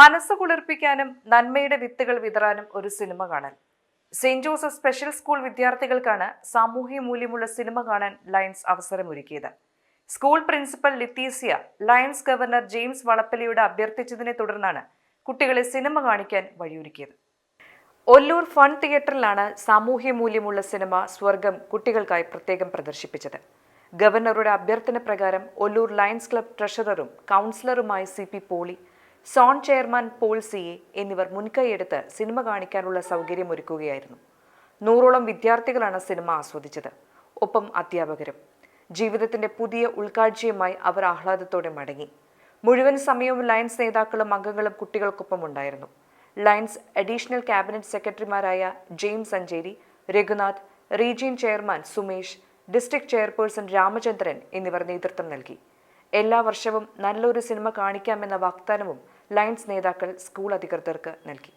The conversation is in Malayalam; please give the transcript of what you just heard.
മനസ്സ് കുളിർപ്പിക്കാനും നന്മയുടെ വിത്തുകൾ വിതറാനും ഒരു സിനിമ കാണാൻ. സെയിന്റ് ജോസഫ് സ്പെഷ്യൽ സ്കൂൾ വിദ്യാർത്ഥികൾക്കാണ് സാമൂഹ്യ മൂല്യമുള്ള സിനിമ കാണാൻ ലയൺസ് അവസരമൊരുക്കിയത്. സ്കൂൾ പ്രിൻസിപ്പൽ ലിത്തീസിയ ലയൺസ് ഗവർണർ ജെയിംസ് വളപ്പലിയോട് അഭ്യർത്ഥിച്ചതിനെ തുടർന്നാണ് കുട്ടികളെ സിനിമ കാണിക്കാൻ വഴിയൊരുക്കിയത്. ഒല്ലൂർ ഫൺ തിയേറ്ററിലാണ് സാമൂഹ്യ മൂല്യമുള്ള സിനിമ സ്വർഗം കുട്ടികൾക്കായി പ്രത്യേകം പ്രദർശിപ്പിച്ചത്. ഗവർണറുടെ അഭ്യർത്ഥന പ്രകാരം ഒല്ലൂർ ലയൺസ് ക്ലബ് ട്രഷററും കൗൺസിലറുമായ CP Poly, zone chairman Paul CA എന്നിവർ മുൻകൈയെടുത്ത് സിനിമ കാണിക്കാനുള്ള സൗകര്യമൊരുക്കുകയായിരുന്നു. 100ഓളം വിദ്യാർത്ഥികളാണ് സിനിമ ആസ്വദിച്ചത്. ഒപ്പം അധ്യാപകരും. ജീവിതത്തിന്റെ പുതിയ ഉൾക്കാഴ്ചയുമായി അവർ ആഹ്ലാദത്തോടെ മടങ്ങി. മുഴുവൻ സമയവും ലയൺസ് നേതാക്കളും അംഗങ്ങളും കുട്ടികൾക്കൊപ്പം ഉണ്ടായിരുന്നു. ലയൺസ് അഡീഷണൽ ക്യാബിനറ്റ് സെക്രട്ടറിമാരായ James Sancheri, Raghunath, region chairman Sumesh, district chairperson Ramachandran എന്നിവർ നേതൃത്വം നൽകി. എല്ലാ വർഷവും നല്ലൊരു സിനിമ കാണിക്കാമെന്ന വാഗ്ദാനവും ലയൺസ് നേതാക്കൾ സ്കൂൾ അധികൃതർക്ക് നൽകി.